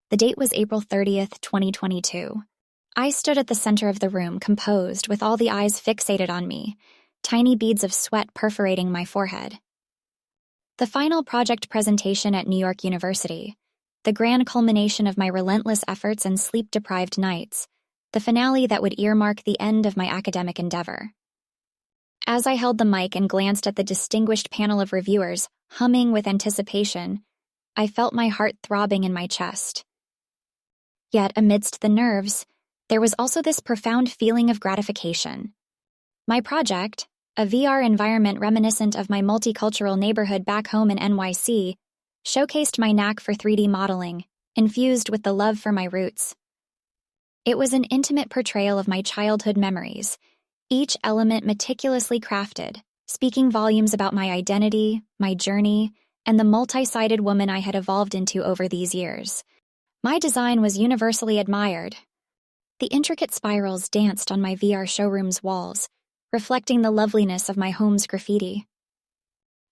The date was April 30th, 2022. I stood at the center of the room, composed, with all the eyes fixated on me, tiny beads of sweat perforating my forehead. The final project presentation at New York University, the grand culmination of my relentless efforts and sleep-deprived nights, the finale that would earmark the end of my academic endeavor. As I held the mic and glanced at the distinguished panel of reviewers, humming with anticipation, I felt my heart throbbing in my chest. Yet, amidst the nerves, there was also this profound feeling of gratification. My project, a VR environment reminiscent of my multicultural neighborhood back home in NYC, showcased my knack for 3D modeling, infused with the love for my roots. It was an intimate portrayal of my childhood memories, each element meticulously crafted, speaking volumes about my identity, my journey, and the multi-sided woman I had evolved into over these years. My design was universally admired. The intricate spirals danced on my VR showroom's walls, reflecting the loveliness of my home's graffiti.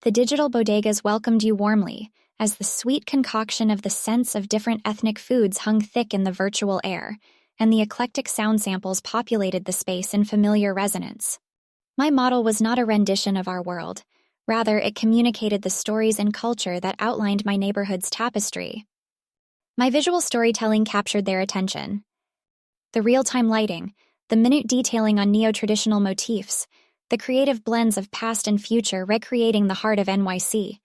The digital bodegas welcomed you warmly, as the sweet concoction of the scents of different ethnic foods hung thick in the virtual air, and the eclectic sound samples populated the space in familiar resonance. My model was not a rendition of our world. Rather, it communicated the stories and culture that outlined my neighborhood's tapestry. My visual storytelling captured their attention. The real-time lighting, the minute detailing on neo-traditional motifs, the creative blends of past and future recreating the heart of NYC.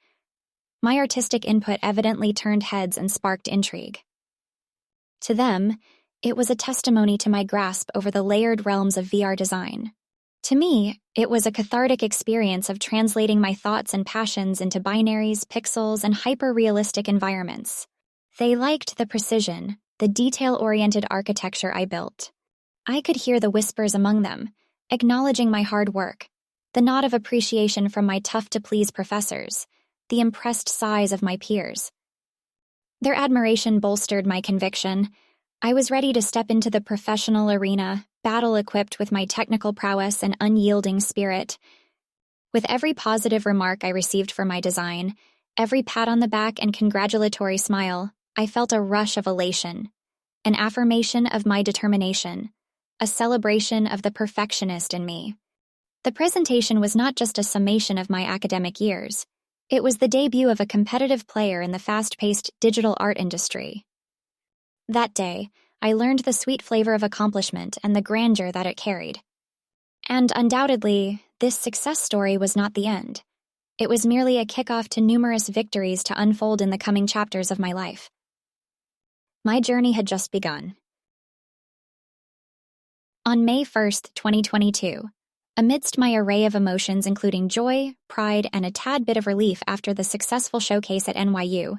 My artistic input evidently turned heads and sparked intrigue. To them, it was a testimony to my grasp over the layered realms of VR design. To me, it was a cathartic experience of translating my thoughts and passions into binaries, pixels, and hyper-realistic environments. They liked the precision, the detail-oriented architecture I built. I could hear the whispers among them, acknowledging my hard work, the nod of appreciation from my tough-to-please professors, the impressed sighs of my peers. Their admiration bolstered my conviction. I was ready to step into the professional arena, battle-equipped with my technical prowess and unyielding spirit. With every positive remark I received for my design, every pat on the back and congratulatory smile, I felt a rush of elation, an affirmation of my determination, a celebration of the perfectionist in me. The presentation was not just a summation of my academic years. It was the debut of a competitive player in the fast-paced digital art industry. That day, I learned the sweet flavor of accomplishment and the grandeur that it carried. And undoubtedly, this success story was not the end. It was merely a kickoff to numerous victories to unfold in the coming chapters of my life. My journey had just begun. On May 1st, 2022, amidst my array of emotions including joy, pride, and a tad bit of relief after the successful showcase at NYU,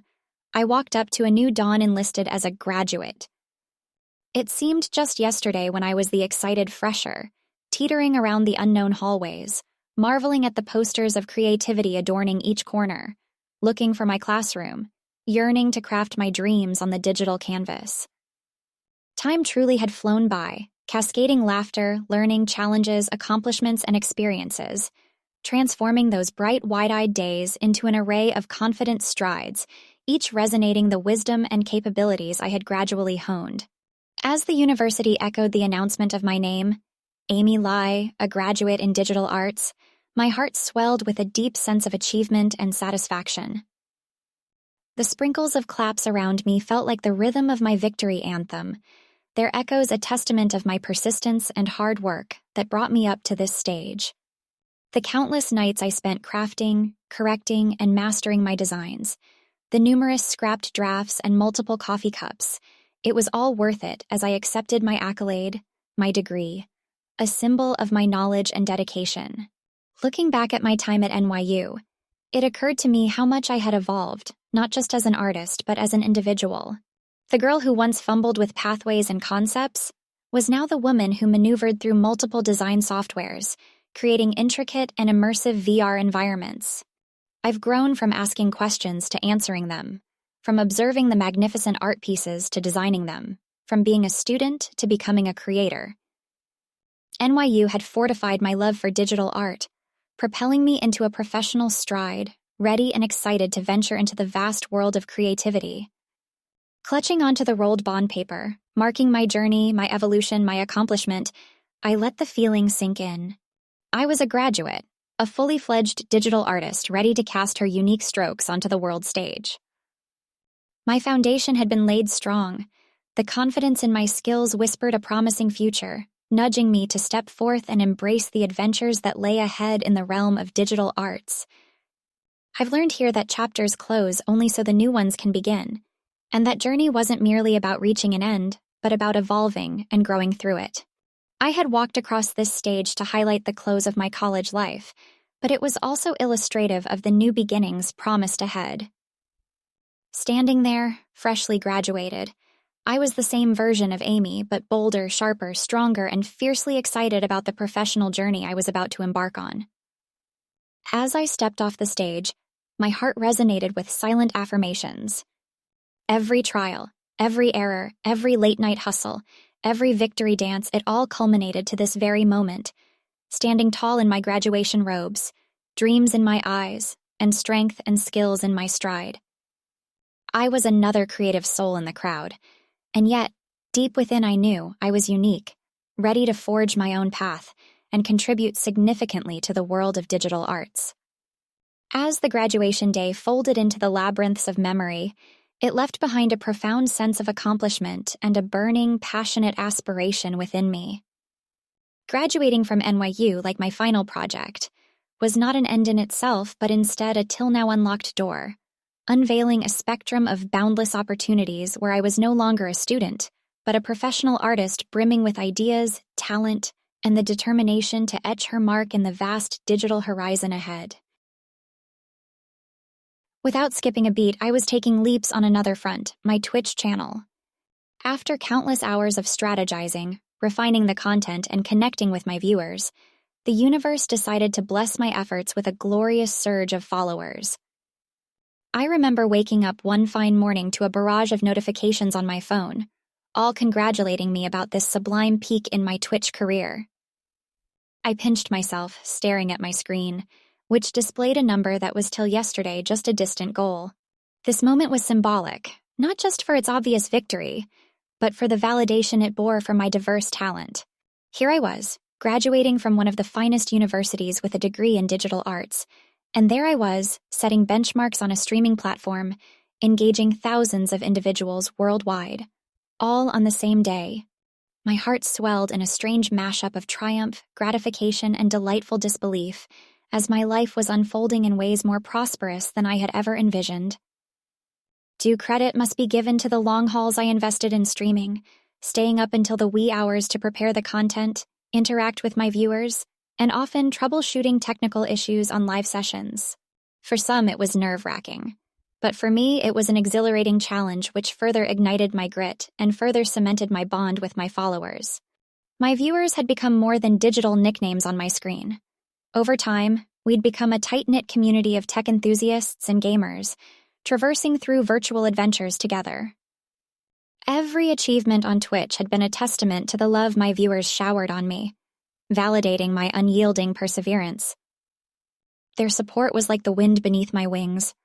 I walked up to a new dawn enlisted as a graduate. It seemed just yesterday when I was the excited fresher, teetering around the unknown hallways, marveling at the posters of creativity adorning each corner, looking for my classroom, yearning to craft my dreams on the digital canvas. Time truly had flown by, cascading laughter, learning, challenges, accomplishments, and experiences, transforming those bright, wide-eyed days into an array of confident strides, each resonating the wisdom and capabilities I had gradually honed. As the university echoed the announcement of my name, Amy Lai, a graduate in digital arts, my heart swelled with a deep sense of achievement and satisfaction. The sprinkles of claps around me felt like the rhythm of my victory anthem, their echoes a testament of my persistence and hard work that brought me up to this stage. The countless nights I spent crafting, correcting, and mastering my designs, the numerous scrapped drafts and multiple coffee cups, it was all worth it as I accepted my accolade, my degree, a symbol of my knowledge and dedication. Looking back at my time at NYU, it occurred to me how much I had evolved, not just as an artist, but as an individual. The girl who once fumbled with pathways and concepts was now the woman who maneuvered through multiple design softwares, creating intricate and immersive VR environments. I've grown from asking questions to answering them, from observing the magnificent art pieces to designing them, from being a student to becoming a creator. NYU had fortified my love for digital art, propelling me into a professional stride, ready and excited to venture into the vast world of creativity. Clutching onto the rolled bond paper, marking my journey, my evolution, my accomplishment, I let the feeling sink in. I was a graduate, a fully fledged digital artist ready to cast her unique strokes onto the world stage. My foundation had been laid strong. The confidence in my skills whispered a promising future, nudging me to step forth and embrace the adventures that lay ahead in the realm of digital arts. I've learned here that chapters close only so the new ones can begin, and that journey wasn't merely about reaching an end, but about evolving and growing through it. I had walked across this stage to highlight the close of my college life, but it was also illustrative of the new beginnings promised ahead. Standing there, freshly graduated, I was the same version of Amy, but bolder, sharper, stronger, and fiercely excited about the professional journey I was about to embark on. As I stepped off the stage, my heart resonated with silent affirmations. Every trial, every error, every late-night hustle, every victory dance, it all culminated to this very moment, standing tall in my graduation robes, dreams in my eyes, and strength and skills in my stride. I was another creative soul in the crowd, and yet, deep within I knew I was unique, ready to forge my own path and contribute significantly to the world of digital arts. As the graduation day folded into the labyrinths of memory, it left behind a profound sense of accomplishment and a burning, passionate aspiration within me. Graduating from NYU, like my final project, was not an end in itself, but instead a till-now unlocked door, unveiling a spectrum of boundless opportunities where I was no longer a student, but a professional artist brimming with ideas, talent, and the determination to etch her mark in the vast digital horizon ahead. Without skipping a beat, I was taking leaps on another front, my Twitch channel. After countless hours of strategizing, refining the content, and connecting with my viewers, the universe decided to bless my efforts with a glorious surge of followers. I remember waking up one fine morning to a barrage of notifications on my phone, all congratulating me about this sublime peak in my Twitch career. I pinched myself, staring at my screen, which displayed a number that was till yesterday just a distant goal. This moment was symbolic, not just for its obvious victory, but for the validation it bore for my diverse talent. Here I was, graduating from one of the finest universities with a degree in digital arts, and there I was, setting benchmarks on a streaming platform, engaging thousands of individuals worldwide, all on the same day. My heart swelled in a strange mashup of triumph, gratification, and delightful disbelief, as my life was unfolding in ways more prosperous than I had ever envisioned. Due credit must be given to the long hauls I invested in streaming, staying up until the wee hours to prepare the content, interact with my viewers, and often troubleshooting technical issues on live sessions. For some, it was nerve-wracking, but for me, it was an exhilarating challenge which further ignited my grit and further cemented my bond with my followers. My viewers had become more than digital nicknames on my screen. Over time, we'd become a tight-knit community of tech enthusiasts and gamers, traversing through virtual adventures together. Every achievement on Twitch had been a testament to the love my viewers showered on me, validating my unyielding perseverance. Their support was like the wind beneath my wings,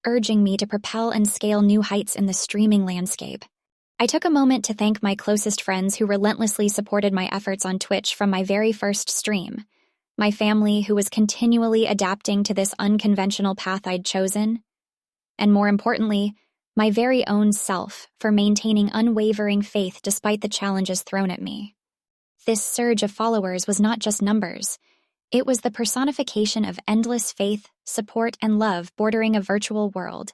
urging me to propel and scale new heights in the streaming landscape. I took a moment to thank my closest friends who relentlessly supported my efforts on Twitch from my very first stream, my family who was continually adapting to this unconventional path I'd chosen, and more importantly, my very own self for maintaining unwavering faith despite the challenges thrown at me. This surge of followers was not just numbers. It was the personification of endless faith, support, and love bordering a virtual world.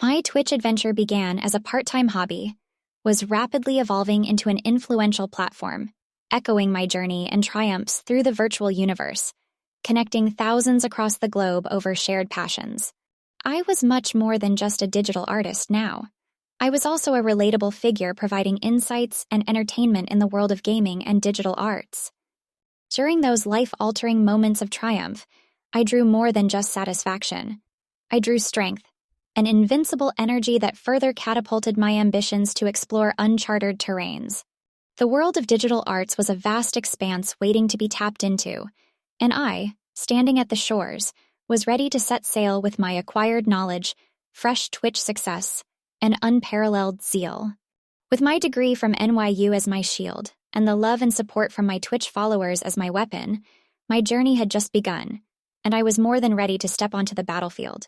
My Twitch adventure began as a part-time hobby, was rapidly evolving into an influential platform, echoing my journey and triumphs through the virtual universe, connecting thousands across the globe over shared passions. I was much more than just a digital artist now. I was also a relatable figure providing insights and entertainment in the world of gaming and digital arts. During those life-altering moments of triumph, I drew more than just satisfaction. I drew strength, an invincible energy that further catapulted my ambitions to explore uncharted terrains. The world of digital arts was a vast expanse waiting to be tapped into, and I, standing at the shores, was ready to set sail with my acquired knowledge, fresh Twitch success, and unparalleled zeal. With my degree from NYU as my shield, and the love and support from my Twitch followers as my weapon, my journey had just begun, and I was more than ready to step onto the battlefield.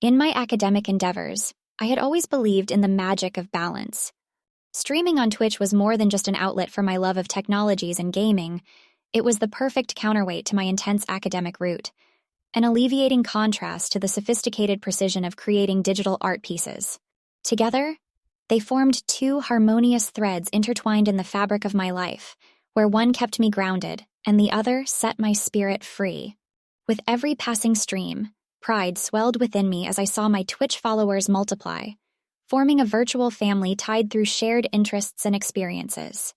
In my academic endeavors, I had always believed in the magic of balance. Streaming on Twitch was more than just an outlet for my love of technologies and gaming. It was the perfect counterweight to my intense academic route, an alleviating contrast to the sophisticated precision of creating digital art pieces. Together, they formed two harmonious threads intertwined in the fabric of my life, where one kept me grounded and the other set my spirit free. With every passing stream, pride swelled within me as I saw my Twitch followers multiply, forming a virtual family tied through shared interests and experiences.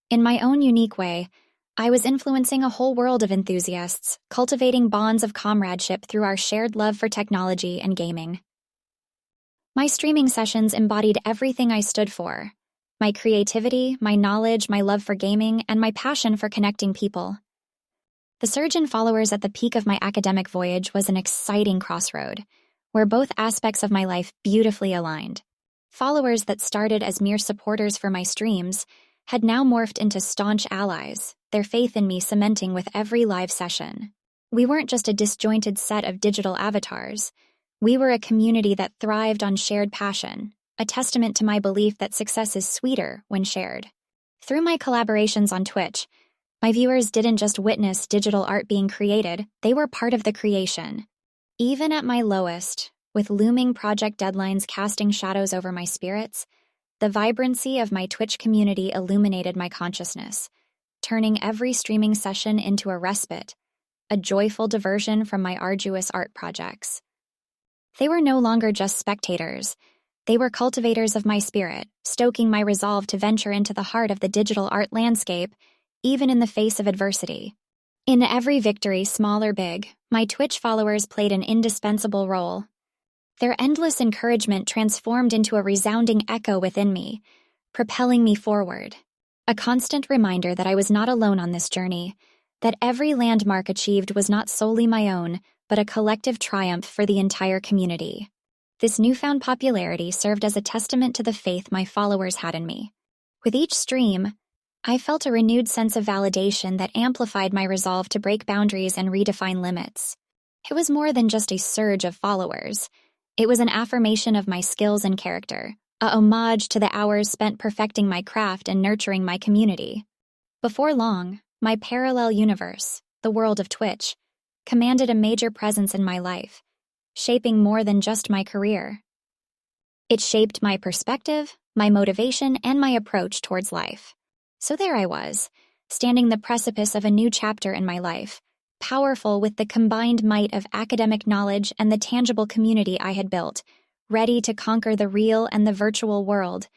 In my own unique way, I was influencing a whole world of enthusiasts, cultivating bonds of comradeship through our shared love for technology and gaming. My streaming sessions embodied everything I stood for: my creativity, my knowledge, my love for gaming, and my passion for connecting people. The surge in followers at the peak of my academic voyage was an exciting crossroad, where both aspects of my life beautifully aligned. Followers that started as mere supporters for my streams had now morphed into staunch allies, their faith in me cementing with every live session. We weren't just a disjointed set of digital avatars. We were a community that thrived on shared passion, a testament to my belief that success is sweeter when shared. Through my collaborations on Twitch, my viewers didn't just witness digital art being created, they were part of the creation. Even at my lowest, with looming project deadlines casting shadows over my spirits, the vibrancy of my Twitch community illuminated my consciousness, turning every streaming session into a respite, a joyful diversion from my arduous art projects. They were no longer just spectators. They were cultivators of my spirit, stoking my resolve to venture into the heart of the digital art landscape, even in the face of adversity. In every victory, small or big, my Twitch followers played an indispensable role. Their endless encouragement transformed into a resounding echo within me, propelling me forward. A constant reminder that I was not alone on this journey, that every landmark achieved was not solely my own, but a collective triumph for the entire community. This newfound popularity served as a testament to the faith my followers had in me. With each stream, I felt a renewed sense of validation that amplified my resolve to break boundaries and redefine limits. It was more than just a surge of followers. It was an affirmation of my skills and character, a homage to the hours spent perfecting my craft and nurturing my community. Before long, my parallel universe, the world of Twitch, commanded a major presence in my life, shaping more than just my career. It shaped my perspective, my motivation, and my approach towards life. So there I was, standing the precipice of a new chapter in my life, powerful with the combined might of academic knowledge and the tangible community I had built, ready to conquer the real and the virtual world,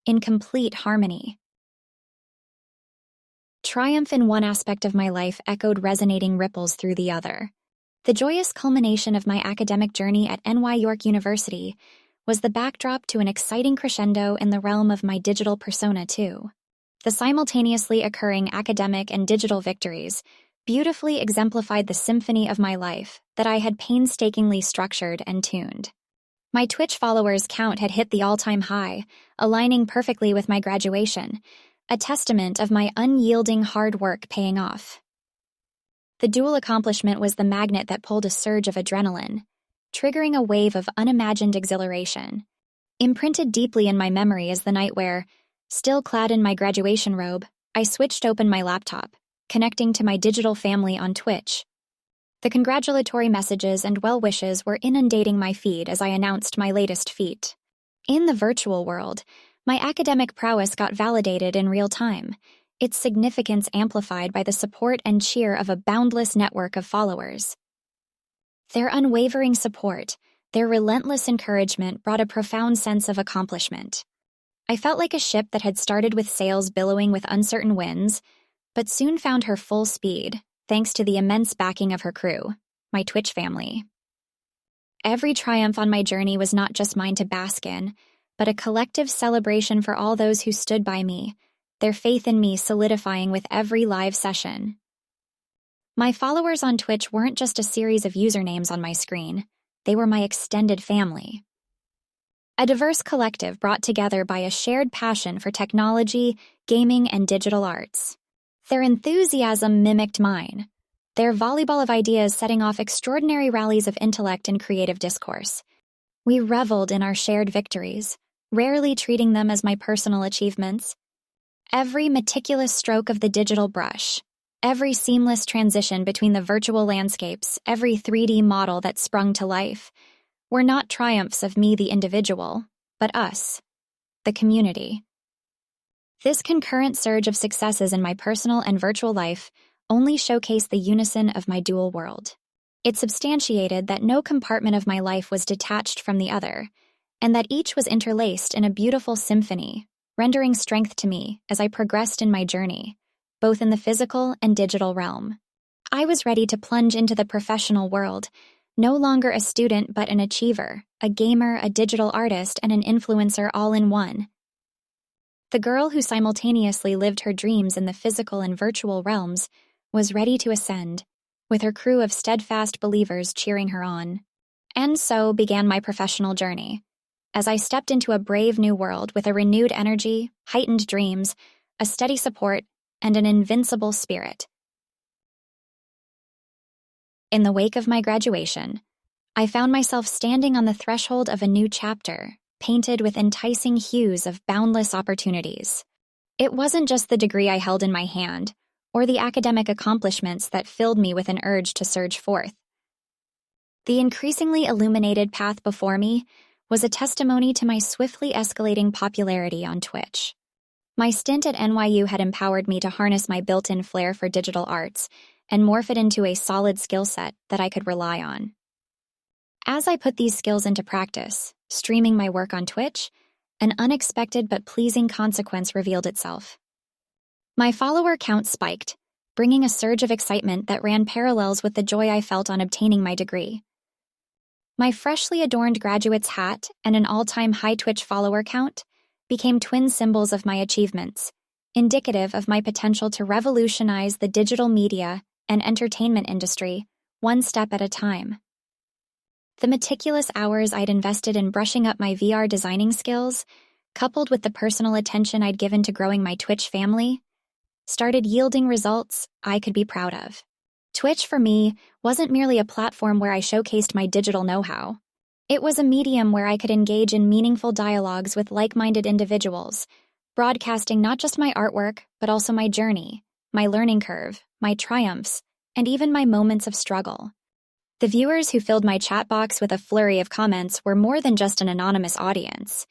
in complete harmony. Triumph in one aspect of my life echoed resonating ripples through the other. The joyous culmination of my academic journey at York University was the backdrop to an exciting crescendo in the realm of my digital persona, too. The simultaneously occurring academic and digital victories beautifully exemplified the symphony of my life that I had painstakingly structured and tuned. My Twitch followers count had hit the all-time high, aligning perfectly with my graduation, a testament of my unyielding hard work paying off. The dual accomplishment was the magnet that pulled a surge of adrenaline, triggering a wave of unimagined exhilaration. Imprinted deeply in my memory is the night where, still clad in my graduation robe, I switched open my laptop, connecting to my digital family on Twitch. The congratulatory messages and well wishes were inundating my feed as I announced my latest feat. In the virtual world, my academic prowess got validated in real time, its significance amplified by the support and cheer of a boundless network of followers. Their unwavering support, their relentless encouragement brought a profound sense of accomplishment. I felt like a ship that had started with sails billowing with uncertain winds, but soon found her full speed, thanks to the immense backing of her crew, my Twitch family. Every triumph on my journey was not just mine to bask in, but a collective celebration for all those who stood by me, their faith in me solidifying with every live session. My followers on Twitch weren't just a series of usernames on my screen, they were my extended family. a diverse collective brought together by a shared passion for technology, gaming, and digital arts. Their enthusiasm mimicked mine, their volleyball of ideas setting off extraordinary rallies of intellect and creative discourse. We reveled in our shared victories, rarely treating them as my personal achievements. Every meticulous stroke of the digital brush, every seamless transition between the virtual landscapes, every 3D model that sprung to life, were not triumphs of me, the individual, but us, the community. This concurrent surge of successes in my personal and virtual life only showcased the unison of my dual world. It substantiated that no compartment of my life was detached from the other, and that each was interlaced in a beautiful symphony, rendering strength to me as I progressed in my journey, both in the physical and digital realm. I was ready to plunge into the professional world, no longer a student but an achiever, a gamer, a digital artist, and an influencer all in one. The girl who simultaneously lived her dreams in the physical and virtual realms was ready to ascend, with her crew of steadfast believers cheering her on. And so began my professional journey, as I stepped into a brave new world with a renewed energy, heightened dreams, a steady support, and an invincible spirit. In the wake of my graduation, I found myself standing on the threshold of a new chapter, painted with enticing hues of boundless opportunities. It wasn't just the degree I held in my hand, or the academic accomplishments that filled me with an urge to surge forth. The increasingly illuminated path before me was a testimony to my swiftly escalating popularity on Twitch. My stint at NYU had empowered me to harness my built-in flair for digital arts and morph it into a solid skill set that I could rely on. As I put these skills into practice, streaming my work on Twitch, an unexpected but pleasing consequence revealed itself. My follower count spiked, bringing a surge of excitement that ran parallels with the joy I felt on obtaining my degree. My freshly adorned graduate's hat and an all-time high Twitch follower count became twin symbols of my achievements, indicative of my potential to revolutionize the digital media and entertainment industry one step at a time. The meticulous hours I'd invested in brushing up my VR designing skills, coupled with the personal attention I'd given to growing my Twitch family, started yielding results I could be proud of. Twitch, for me, wasn't merely a platform where I showcased my digital know-how. It was a medium where I could engage in meaningful dialogues with like-minded individuals, broadcasting not just my artwork, but also my journey, my learning curve, my triumphs, and even my moments of struggle. The viewers who filled my chat box with a flurry of comments were more than just an anonymous audience.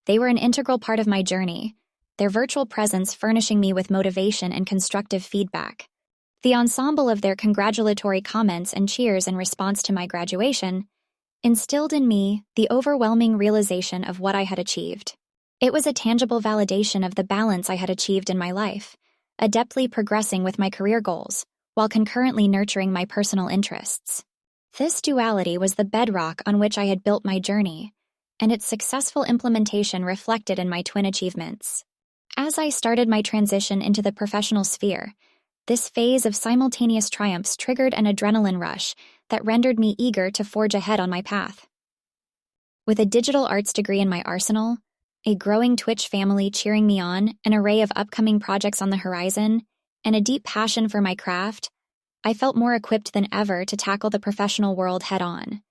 They were an integral part of my journey, their virtual presence furnishing me with motivation and constructive feedback. The ensemble of their congratulatory comments and cheers in response to my graduation instilled in me the overwhelming realization of what I had achieved. It was a tangible validation of the balance I had achieved in my life, adeptly progressing with my career goals, while concurrently nurturing my personal interests. This duality was the bedrock on which I had built my journey, and its successful implementation reflected in my twin achievements. As I started my transition into the professional sphere, this phase of simultaneous triumphs triggered an adrenaline rush that rendered me eager to forge ahead on my path. With a digital arts degree in my arsenal, a growing Twitch family cheering me on, an array of upcoming projects on the horizon, and a deep passion for my craft, I felt more equipped than ever to tackle the professional world head-on.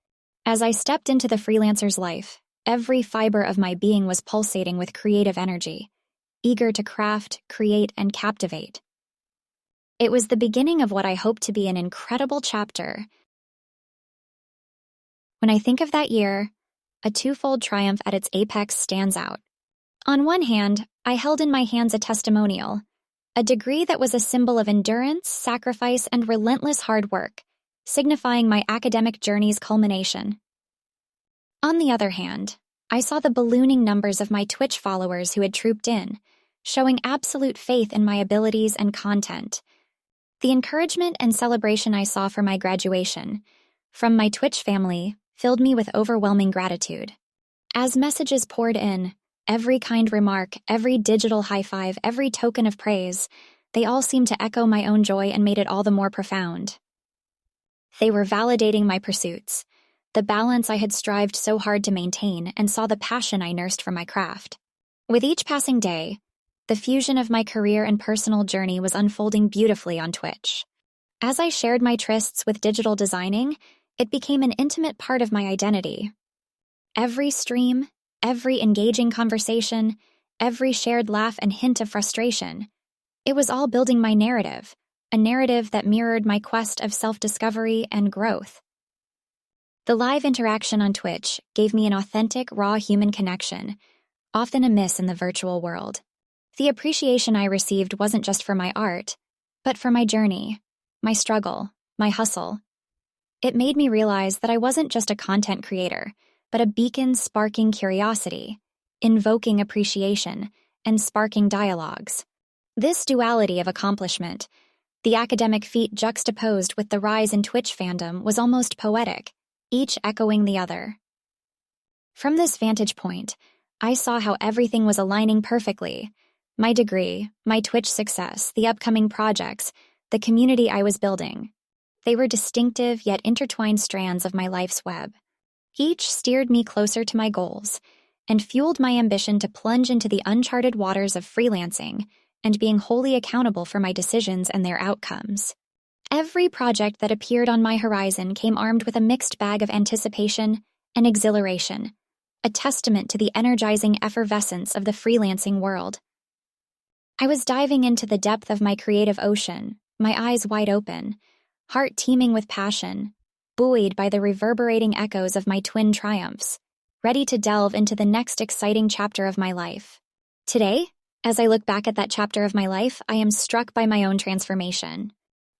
As I stepped into the freelancer's life, every fiber of my being was pulsating with creative energy, eager to craft, create, and captivate. It was the beginning of what I hoped to be an incredible chapter. When I think of that year, a twofold triumph at its apex stands out. On one hand, I held in my hands a testimonial, a degree that was a symbol of endurance, sacrifice, and relentless hard work, signifying my academic journey's culmination. On the other hand, I saw the ballooning numbers of my Twitch followers who had trooped in, showing absolute faith in my abilities and content. The encouragement and celebration I saw for my graduation from my Twitch family filled me with overwhelming gratitude. As messages poured in, every kind remark, every digital high five, every token of praise, they all seemed to echo my own joy and made it all the more profound. They were validating my pursuits, the balance I had strived so hard to maintain, and saw the passion I nursed for my craft. With each passing day, the fusion of my career and personal journey was unfolding beautifully on Twitch. As I shared my trysts with digital designing, it became an intimate part of my identity. Every stream, every engaging conversation, every shared laugh and hint of frustration, it was all building my narrative, a narrative that mirrored my quest of self-discovery and growth. The live interaction on Twitch gave me an authentic, raw human connection, often amiss in the virtual world. The appreciation I received wasn't just for my art, but for my journey, my struggle, my hustle. It made me realize that I wasn't just a content creator, but a beacon sparking curiosity, invoking appreciation, and sparking dialogues. This duality of accomplishment, the academic feat juxtaposed with the rise in Twitch fandom, was almost poetic, each echoing the other. From this vantage point, I saw how everything was aligning perfectly. My degree, my Twitch success, the upcoming projects, the community I was building. They were distinctive yet intertwined strands of my life's web. Each steered me closer to my goals and fueled my ambition to plunge into the uncharted waters of freelancing and being wholly accountable for my decisions and their outcomes. Every project that appeared on my horizon came armed with a mixed bag of anticipation and exhilaration, a testament to the energizing effervescence of the freelancing world. I was diving into the depth of my creative ocean, my eyes wide open, heart teeming with passion, buoyed by the reverberating echoes of my twin triumphs, ready to delve into the next exciting chapter of my life. Today, as I look back at that chapter of my life, I am struck by my own transformation.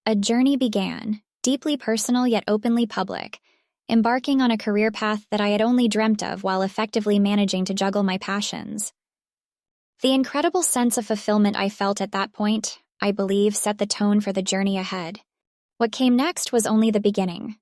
A journey began, deeply personal yet openly public, embarking on a career path that I had only dreamt of while effectively managing to juggle my passions. The incredible sense of fulfillment I felt at that point, I believe, set the tone for the journey ahead. What came next was only the beginning,